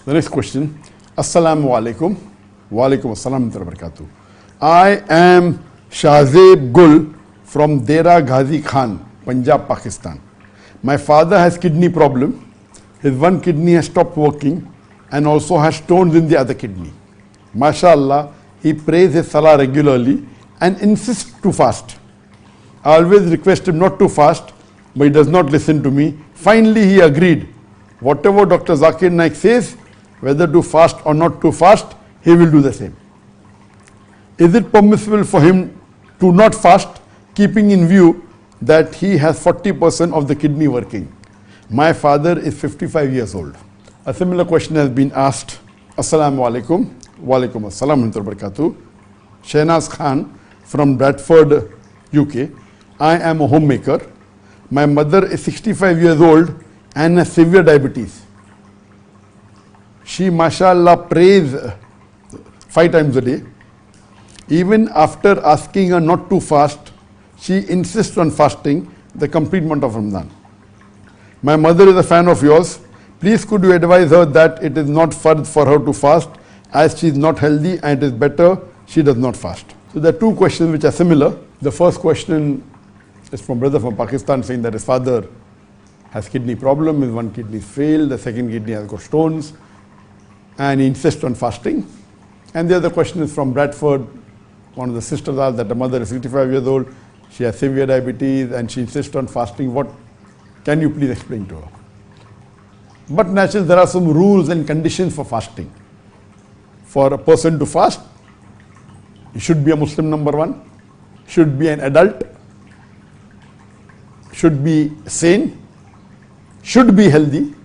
The next question. Assalamu alaikum. Wa alaikum assalam wa barakatuh. I am Shahzeb Gul from Dera Ghazi Khan, Punjab, Pakistan. My father has kidney problem. His one kidney has stopped working and also has stones in the other kidney. MashaAllah, he prays his salah regularly and insists to fast. I always request him not to fast, but he does not listen to me. Finally, he agreed. Whatever Dr. Zakir Naik says, whether to fast or not to fast, he will do the same. Is it permissible for him to not fast, keeping in view that he has 40% of the kidney working? My father is 55 years old. A similar question has been asked. Assalamu alaikum. Wa alaikum assalam wa barakatuh. Shehnaz Khan from Bradford, UK. I am a homemaker. My mother is 65 years old and has severe diabetes. She, mashallah, prays 5 times a day. Even after asking her not to fast, she insists on fasting the complete month of Ramadan. My mother is a fan of yours. Please could you advise her that it is not fard for her to fast as she is not healthy and it is better she does not fast. So there are 2 questions which are similar. The first question is from brother from Pakistan saying that his father has kidney problem, his one kidney failed, the second kidney has got stones, and he insists on fasting. And the other question is from Bradford. One of the sisters asked that the mother is 65 years old, she has severe diabetes and she insists on fasting. What can you please explain to her? But naturally there are some rules and conditions for fasting. For a person to fast, he should be a Muslim, number 1, should be an adult, should be sane, should be healthy,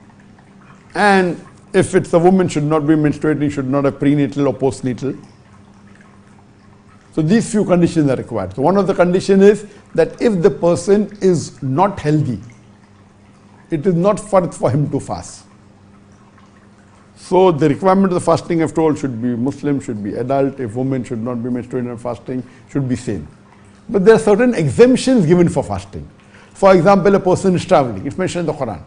and if it's a woman, should not be menstruating, should not have prenatal or postnatal. So these few conditions are required. So one of the conditions is that if the person is not healthy, it is not fard for him to fast. So the requirement of the fasting I've told should be Muslim, should be adult, if woman should not be menstruating or fasting, should be sane. But there are certain exemptions given for fasting. For example, a person is traveling. It's mentioned in the Quran,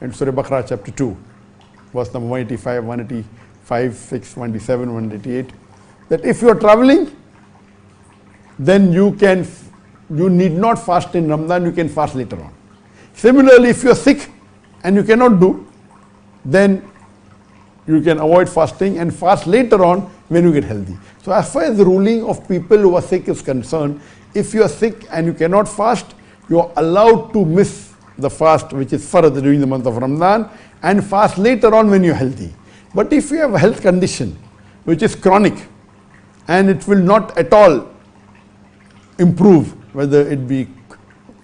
in Surah Baqarah chapter 2, verse number 185, 185, 6, 187, 188, that if you are traveling, then you need not fast in Ramadan, you can fast later on. Similarly, if you are sick and you cannot do, then you can avoid fasting and fast later on when you get healthy. So as far as the ruling of people who are sick is concerned, if you are sick and you cannot fast, you are allowed to miss the fast which is fard during the month of Ramadan and fast later on when you are healthy. But if you have a health condition which is chronic and it will not at all improve, whether it be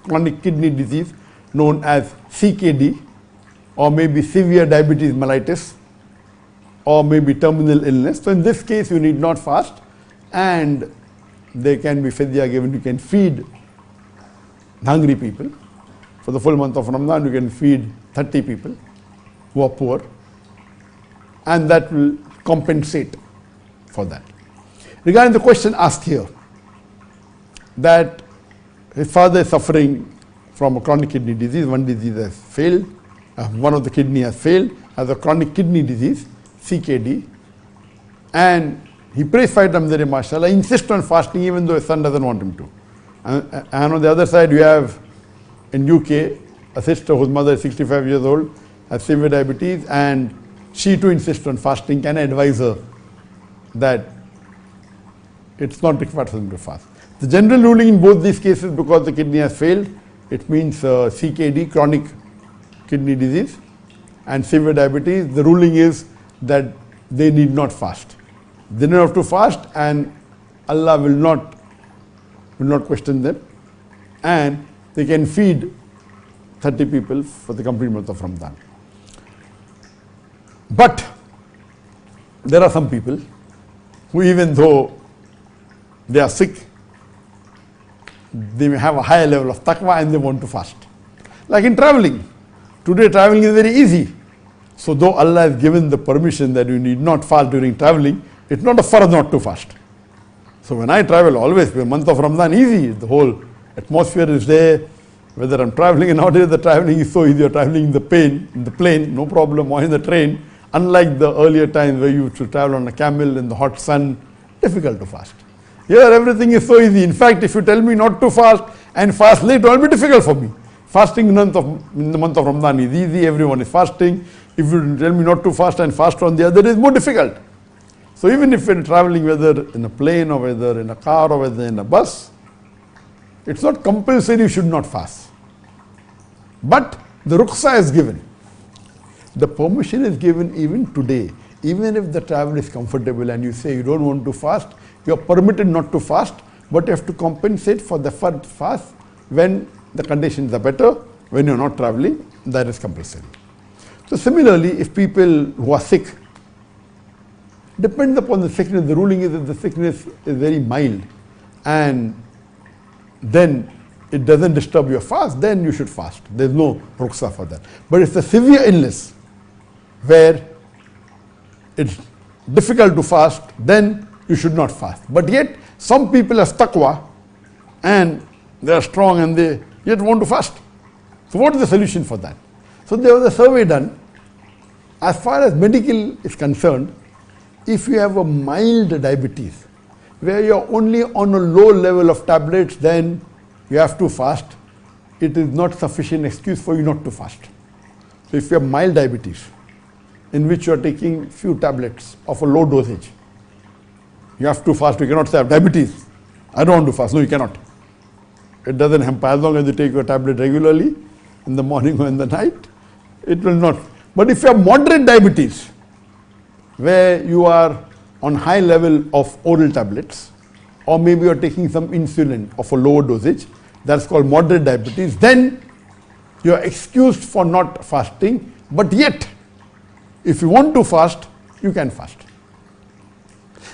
chronic kidney disease known as CKD, or maybe severe diabetes mellitus, or maybe terminal illness. So in this case you need not fast and there can be fidya given. You can feed hungry people. For the full month of Ramadan you can feed 30 people who are poor and that will compensate for that. Regarding the question asked here, that his father is suffering from a chronic kidney disease, one disease has failed, one of the kidney has failed, has a chronic kidney disease, CKD, and he prays 5 times a day, mashallah, insists on fasting even though his son doesn't want him to. And on the other side you have in UK a sister whose mother is 65 years old, has severe diabetes, and she too insists on fasting. Can I advise her that it's not required for him to fast? The general ruling in both these cases, because the kidney has failed, it means CKD, chronic kidney disease, and severe diabetes, the ruling is that they need not fast. They don't have to fast and Allah will not question them, and they can feed 30 people for the complete month of Ramadan. But there are some people who, even though they are sick, they may have a higher level of taqwa and they want to fast. Like in traveling. Today traveling is very easy. So though Allah has given the permission that you need not fast during traveling, it's not a fard not to fast. So when I travel, always the month of Ramadan easy. The whole atmosphere is there. Whether I'm traveling or not, the traveling is so easy. You're traveling in the plane, no problem, or in the train, Unlike the earlier times where you used to travel on a camel in the hot sun, difficult to fast. Here everything is so easy. In fact, if you tell me not to fast and fast late, it will be difficult for me. Fasting in the month of Ramadan is easy, everyone is fasting. If you tell me not to fast and fast on the other, it is more difficult. So even if you're traveling, whether in a plane or whether in a car or whether in a bus, it's not compulsory you should not fast. But the rukhsa is given. The permission is given even today. Even if the travel is comfortable and you say you don't want to fast, you are permitted not to fast, but you have to compensate for the fast when the conditions are better. When you're not traveling, that is compulsory. So similarly, if people who are sick, depends upon the sickness. The ruling is that the sickness is very mild and then it doesn't disturb your fast, then you should fast. There's no rukhsa for that. But it's a severe illness where it's difficult to fast, then you should not fast. But yet, some people have taqwa and they are strong and they yet want to fast. So what is the solution for that? So there was a survey done. As far as medical is concerned, if you have a mild diabetes, where you're only on a low level of tablets, then you have to fast. It is not sufficient excuse for you not to fast. So if you have mild diabetes, in which you are taking few tablets of a low dosage, you have to fast. You cannot say I have diabetes, I don't want to fast. No, you cannot. It doesn't hamper. As long as you take your tablet regularly, in the morning or in the night, it will not. But if you have moderate diabetes, where you are on high level of oral tablets, or maybe you are taking some insulin of a lower dosage, that's called moderate diabetes, then you are excused for not fasting, but yet, if you want to fast, you can fast.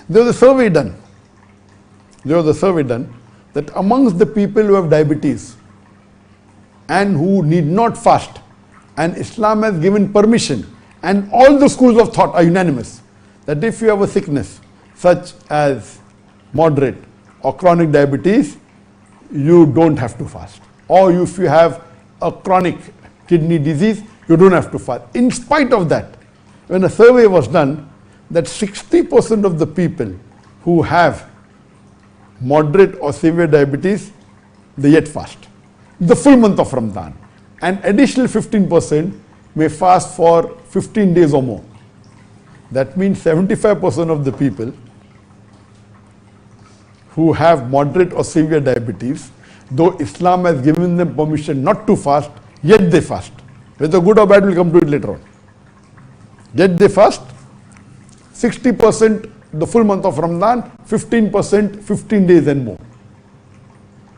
There was a survey done. That amongst the people who have diabetes and who need not fast, and Islam has given permission, and all the schools of thought are unanimous, that if you have a sickness such as moderate or chronic diabetes, you don't have to fast. Or if you have a chronic kidney disease, you don't have to fast. In spite of that, when a survey was done, that 60% of the people who have moderate or severe diabetes, they yet fast the full month of Ramadan. And additional 15% may fast for 15 days or more. That means 75% of the people who have moderate or severe diabetes, though Islam has given them permission not to fast, yet they fast. Whether good or bad, we'll come to it later on. Yet they fast 60% the full month of Ramadan, 15% 15 days and more.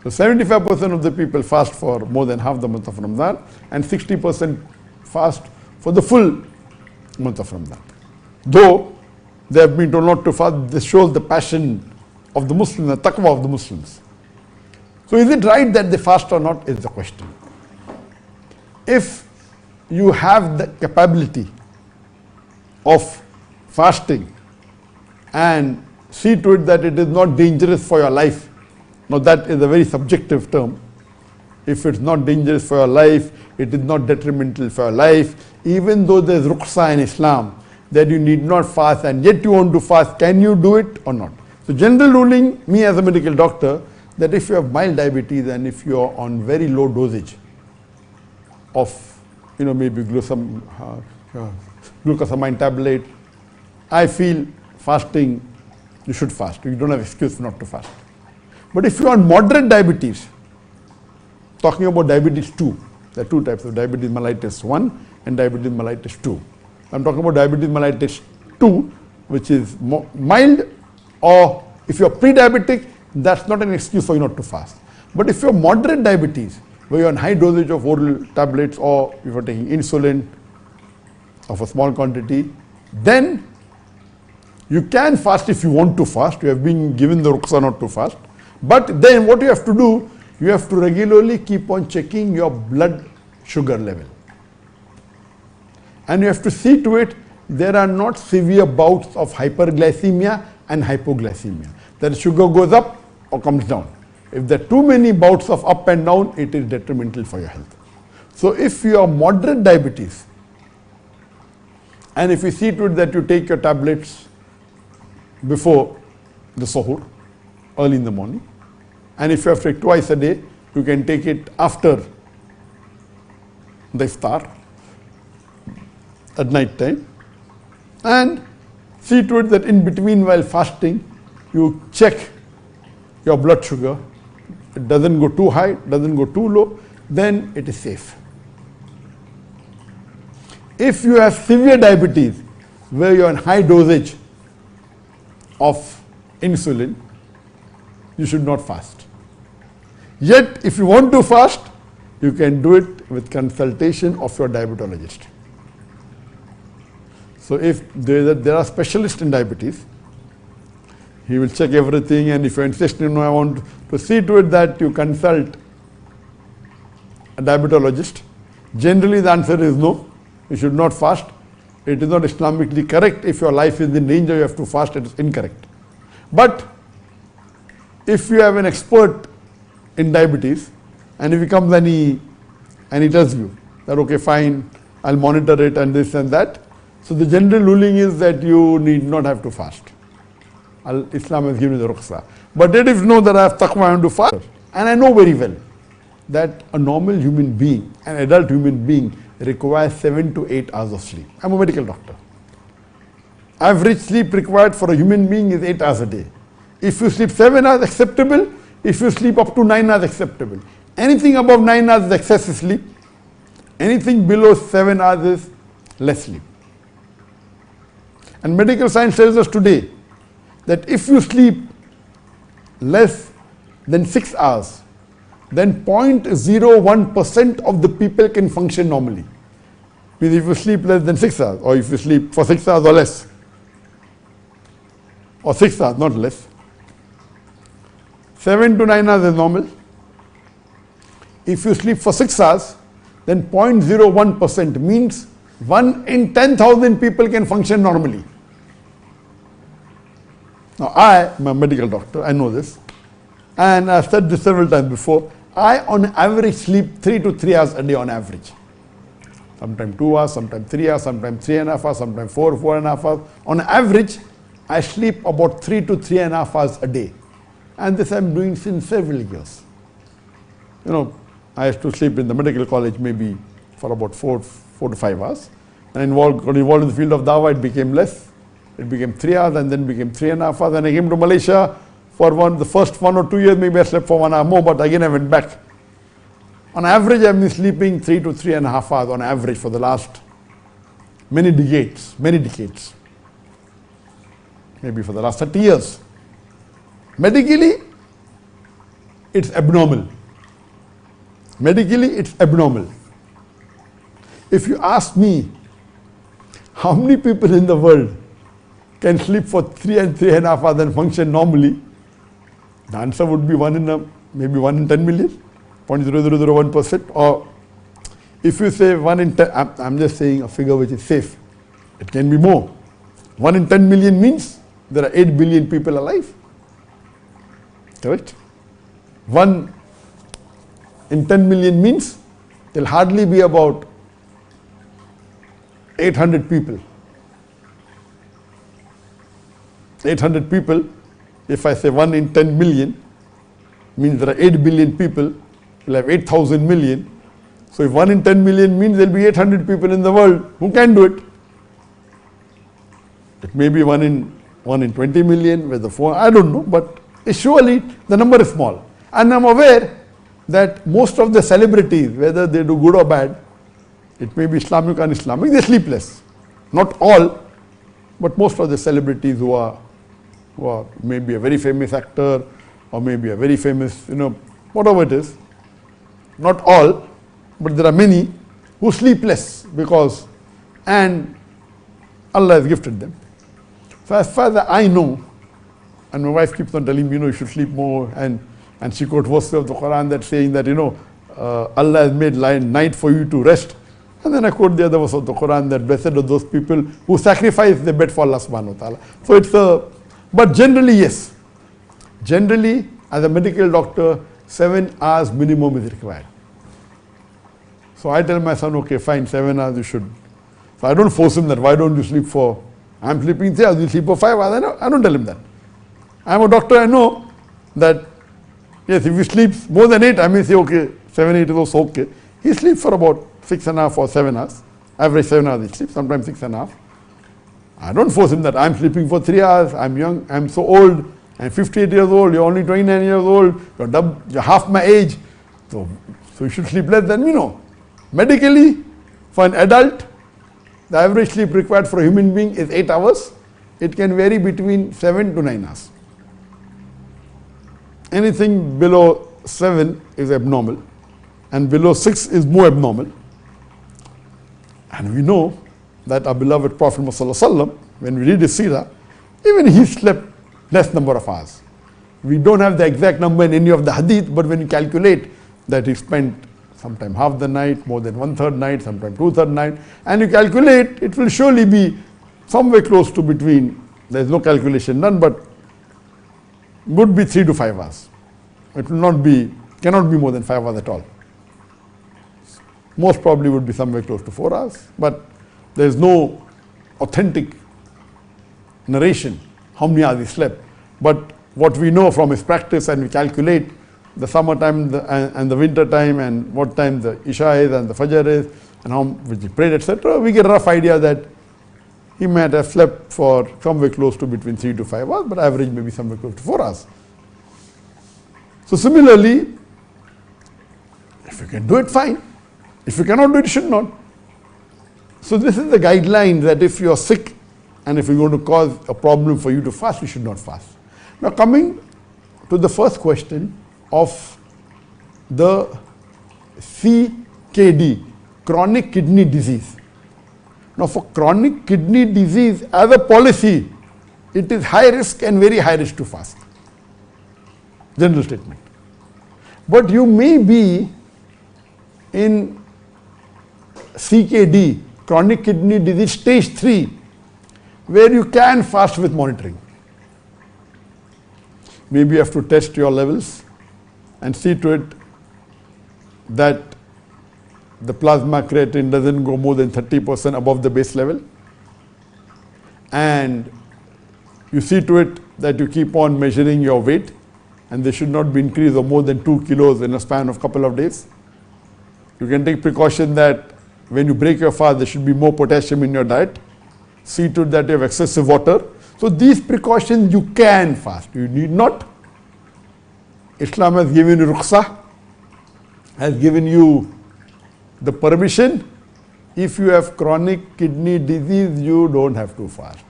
So 75% of the people fast for more than half the month of Ramadan, and 60% fast for the full month of Ramadan. Though they have been told not to fast, this shows the passion of the Muslims, the taqwa of the Muslims. So is it right that they fast or not is the question. If you have the capability of fasting and see to it that it is not dangerous for your life. Now that is a very subjective term. If it's not dangerous for your life, it is not detrimental for your life, even though there is rukhsa in Islam that you need not fast and yet you want to fast, can you do it or not? So general ruling, me as a medical doctor, that if you have mild diabetes and if you are on very low dosage of, maybe glucosamine tablet, I feel fasting, you should fast. You don't have excuse not to fast. But if you are on moderate diabetes, talking about diabetes 2, there are two types of diabetes mellitus 1 and diabetes mellitus 2. I'm talking about diabetes mellitus 2, which is mild, or if you are pre-diabetic, that's not an excuse for you not to fast. But if you have moderate diabetes, where you are on high dosage of oral tablets, or if you are taking insulin of a small quantity, then you can fast if you want to fast. You have been given the rukhsa not to fast. But then what you have to do, you have to regularly keep on checking your blood sugar level. And you have to see to it there are not severe bouts of hyperglycemia and hypoglycemia. That sugar goes up or comes down. If there are too many bouts of up and down, it is detrimental for your health. So if you have moderate diabetes And if you see to it that you take your tablets before the suhoor, early in the morning, and if you have to take twice a day, you can take it after the iftar at night time, and see to it that in between while fasting you check your blood sugar. It doesn't go too high, doesn't go too low, then it is safe. If you have severe diabetes where you are on high dosage of insulin, you should not fast. Yet if you want to fast, you can do it with consultation of your diabetologist. So if there are specialists in diabetes, he will check everything, and if you insist, I want to see to it that you consult a diabetologist. Generally the answer is no, you should not fast. It is not Islamically correct. If your life is in danger, you have to fast, it is incorrect. But if you have an expert in diabetes, and if he comes and he tells you that, okay, fine, I'll monitor it and this and that. So the general ruling is that you need not have to fast. Islam has given you the rukhsa. But it is know that I have taqwa, I want to fast. And I know very well that a normal human being, an adult human being, requires 7 to 8 hours of sleep. I'm a medical doctor. Average sleep required for a human being is 8 hours a day. If you sleep 7 hours, acceptable. If you sleep up to 9 hours, acceptable. Anything above 9 hours is excessive sleep. Anything below 7 hours is less sleep. And medical science tells us today that if you sleep less than 6 hours, then 0.01% of the people can function normally. Means if you sleep less than 6 hours, or if you sleep for 6 hours or less, or 6 hours, not less, 7 to 9 hours is normal. If you sleep for 6 hours, then 0.01% means 1 in 10,000 people can function normally. Now I am a medical doctor, I know this, and I've said this several times before. I on average sleep 3 to 3 hours a day on average. Sometimes 2 hours, sometimes 3 hours, sometimes 3.5 hours, sometimes 4.5 hours. On average, I sleep about 3 to 3.5 hours a day. And this I'm doing since several years. I used to sleep in the medical college maybe for about 4 to 5 hours. And got involved in the field of dawah, it became less. It became 3 hours and then became 3.5 hours. And I came to Malaysia for the first 1 or 2 years, maybe I slept for 1 hour more, but again I went back. On average, I've been sleeping 3 to 3.5 hours on average for the last many decades. Maybe for the last 30 years. Medically, it's abnormal. If you ask me, how many people in the world can sleep for 3 and 3.5 hours and function normally? The answer would be maybe 1 in 10 million, 0.0001%. Or if you say 1 in 10, I'm just saying a figure which is safe. It can be more. 1 in 10 million means there are 8 billion people alive. Correct? 1 in 10 million means there will hardly be about 800 people. 800 people, if I say 1 in 10 million, means there are 8 billion people, we'll have 8,000 million. So if 1 in 10 million means there will be 800 people in the world, who can do it? It may be 1 in 20 million, with the 4, I don't know, but surely the number is small. And I'm aware that most of the celebrities, whether they do good or bad, it may be Islamic or un-Islamic, they sleep less. Not all, but most of the celebrities who are maybe a very famous actor, or maybe a very famous, whatever it is, not all, but there are many who sleep less and Allah has gifted them. So as far as I know, and my wife keeps on telling me, you should sleep more, and she quotes verses of the Quran that saying that, Allah has made night for you to rest. And then I quote the other verse of the Quran that blessed are those people who sacrifice their bed for Allah subhanahu wa ta'ala. So but generally, yes. Generally, as a medical doctor, 7 hours minimum is required. So I tell my son, okay, fine, 7 hours you should. So I don't force him that, why don't you sleep for, I'm sleeping 3 hours, you sleep for 5 hours. I don't tell him that. I'm a doctor, I know that, yes, if he sleeps more than 8, I may say, okay, 7, 8 is also okay. He sleeps for about 6.5 or 7 hours. Average 7 hours he sleeps, sometimes 6.5. I don't force him that I'm sleeping for 3 hours, I'm young, I'm so old, I'm 58 years old, you're only 29 years old, you're half my age, so you should sleep less than me. No. Medically, for an adult, the average sleep required for a human being is 8 hours. It can vary between 7 to 9 hours. Anything below 7 is abnormal, and below 6 is more abnormal. And we know that our beloved Prophet Muhammad, when we read his seerah, even he slept less number of hours. We don't have the exact number in any of the hadith, but when you calculate that he spent sometime half the night, more than 1/3 night, sometime 2/3 night, and you calculate, it will surely be somewhere close to between, there's no calculation done, but would be 3 to 5 hours. It will not be, cannot be more than 5 hours at all. Most probably would be somewhere close to 4 hours, but there is no authentic narration how many hours he slept. But what we know from his practice, and we calculate the summertime and the winter time, and what time the Isha is and the Fajr is, and how which he prayed, etc., we get a rough idea that he might have slept for somewhere close to between 3 to 5 hours, but average maybe somewhere close to 4 hours. So similarly, if you can do it, fine. If you cannot do it, you should not. So this is the guideline that if you are sick and if you're going to cause a problem for you to fast, you should not fast. Now coming to the first question of the CKD, chronic kidney disease. Now for chronic kidney disease, as a policy, it is high risk and very high risk to fast. General statement. But you may be in CKD, chronic kidney disease stage 3, where you can fast with monitoring. Maybe you have to test your levels and see to it that the plasma creatinine doesn't go more than 30% above the base level, and you see to it that you keep on measuring your weight, and they should not be increased of more than 2 kilos in a span of a couple of days. You can take precaution that when you break your fast, there should be more potassium in your diet. See to it that you have excessive water. So these precautions you can fast, you need not. Islam has given you rukhsah, has given you the permission. If you have chronic kidney disease, you don't have to fast.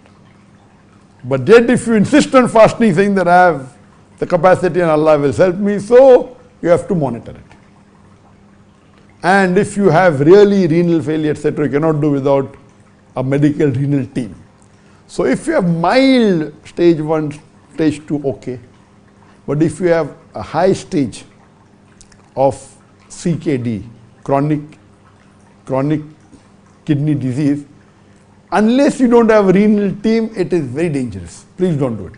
But yet if you insist on fasting, saying that I have the capacity and Allah will help me, so you have to monitor it. And if you have really renal failure, etc., you cannot do without a medical renal team. So if you have mild stage 1, stage 2, okay. But if you have a high stage of CKD, chronic kidney disease, unless you don't have a renal team, it is very dangerous. Please don't do it.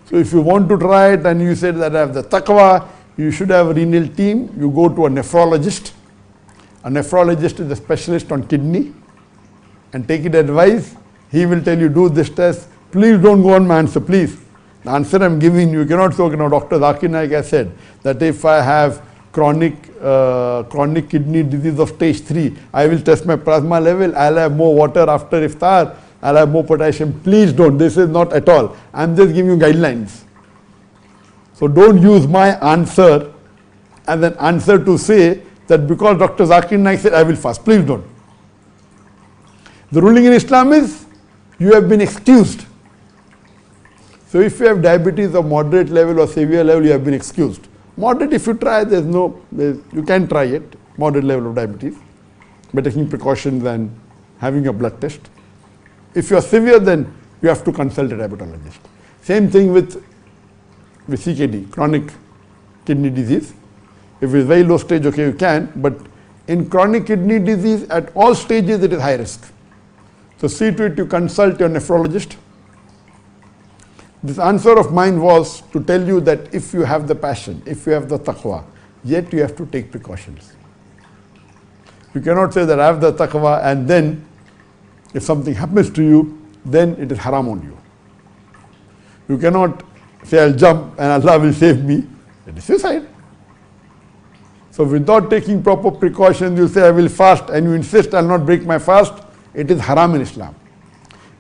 So if you want to try it and you say that I have the taqwa, you should have a renal team, you go to a nephrologist. A nephrologist is a specialist on kidney, and take it advice. He will tell you, do this test. Please don't go on my answer, please. The answer I'm giving you cannot say, now Dr. Zakir Naik has said that if I have chronic kidney disease of stage 3, I will test my plasma level, I'll have more water after iftar, I'll have more potassium. Please don't. This is not at all. I'm just giving you guidelines. So don't use my answer as an answer to say that because Dr. Zakir Naik said I will fast. Please don't. The ruling in Islam is you have been excused. So if you have diabetes of moderate level or severe level, you have been excused. Moderate, if you try, you can try it, moderate level of diabetes, by taking precautions and having a blood test. If you are severe, then you have to consult a diabetologist. Same thing with CKD, chronic kidney disease. If it's very low stage, okay, you can, but in chronic kidney disease, at all stages, it is high risk. So see to it you consult your nephrologist. This answer of mine was to tell you that if you have the passion, if you have the taqwa, yet you have to take precautions. You cannot say that I have the taqwa and then if something happens to you, then it is haram on you. You cannot say, I'll jump and Allah will save me. It is suicide. So without taking proper precautions, you say, I will fast, and you insist, I'll not break my fast. It is haram in Islam.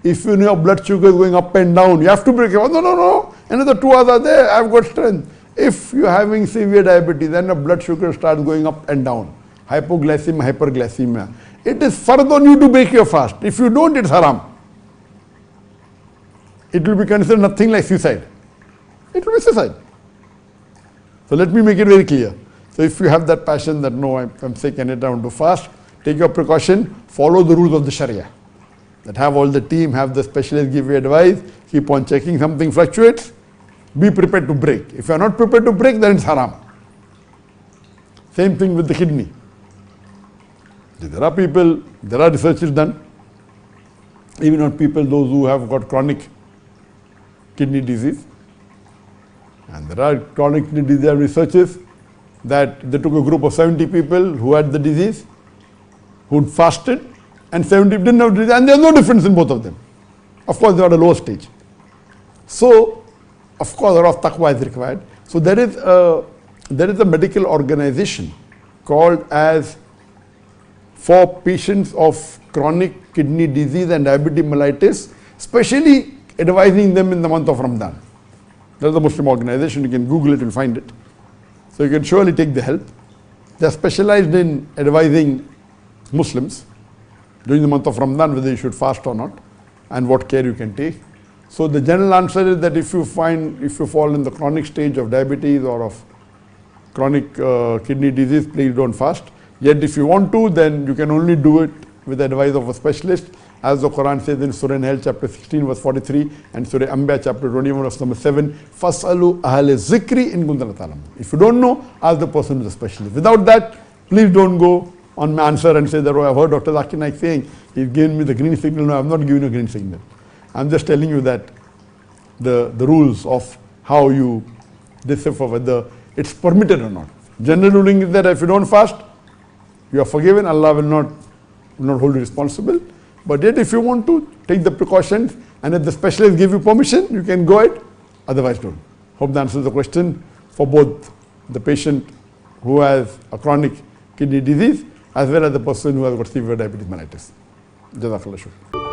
If you know your blood sugar is going up and down, you have to break it. Oh, no. Another 2 hours are there. I've got strength. If you're having severe diabetes, then the blood sugar starts going up and down. Hypoglycemia, hyperglycemia. It is fard on you to break your fast. If you don't, it's haram. It will be considered nothing like suicide. It will be suicide. So let me make it very clear. So if you have that passion that no, I'm sick and I want to fast, take your precaution, follow the rules of the Sharia. That have all the team, have the specialist give you advice, keep on checking, something fluctuates, be prepared to break. If you are not prepared to break, then it's haram. Same thing with the kidney. There are people, there are researches done, even on people, those who have got chronic kidney disease. And there are chronic kidney disease researches that they took a group of 70 people who had the disease, who fasted, and 70 didn't have disease, and there's no difference in both of them. Of course, they are at a lower stage. So, of course, a lot of taqwa is required. So there is a medical organization called as for patients of chronic kidney disease and diabetes mellitus, especially advising them in the month of Ramadan. There's a Muslim organization, you can Google it and find it. So you can surely take the help. They are specialized in advising Muslims during the month of Ramadan whether you should fast or not and what care you can take. So the general answer is that if you fall in the chronic stage of diabetes or of chronic kidney disease, please don't fast. Yet if you want to, then you can only do it with the advice of a specialist, as the Quran says in Surah Nahl chapter 16 verse 43 and Surah Anbiya chapter 21 verse number 7, Fasalu ahle zikri in kuntum la ta'lamun. If you don't know, ask the person who is a specialist. Without that, please don't go on my answer and say that, oh, I've heard Dr. Zakir Naik saying, he's given me the green signal. No, I'm not giving you a green signal. I'm just telling you that the rules of how you decipher whether it's permitted or not. General ruling is that if you don't fast, you are forgiven. Allah will not hold you responsible. But yet if you want to, take the precautions, and if the specialist give you permission, you can go ahead. Otherwise don't. Hope that answers the question for both the patient who has a chronic kidney disease as well as the person who has got severe diabetes mellitus. Jazakallah shukr.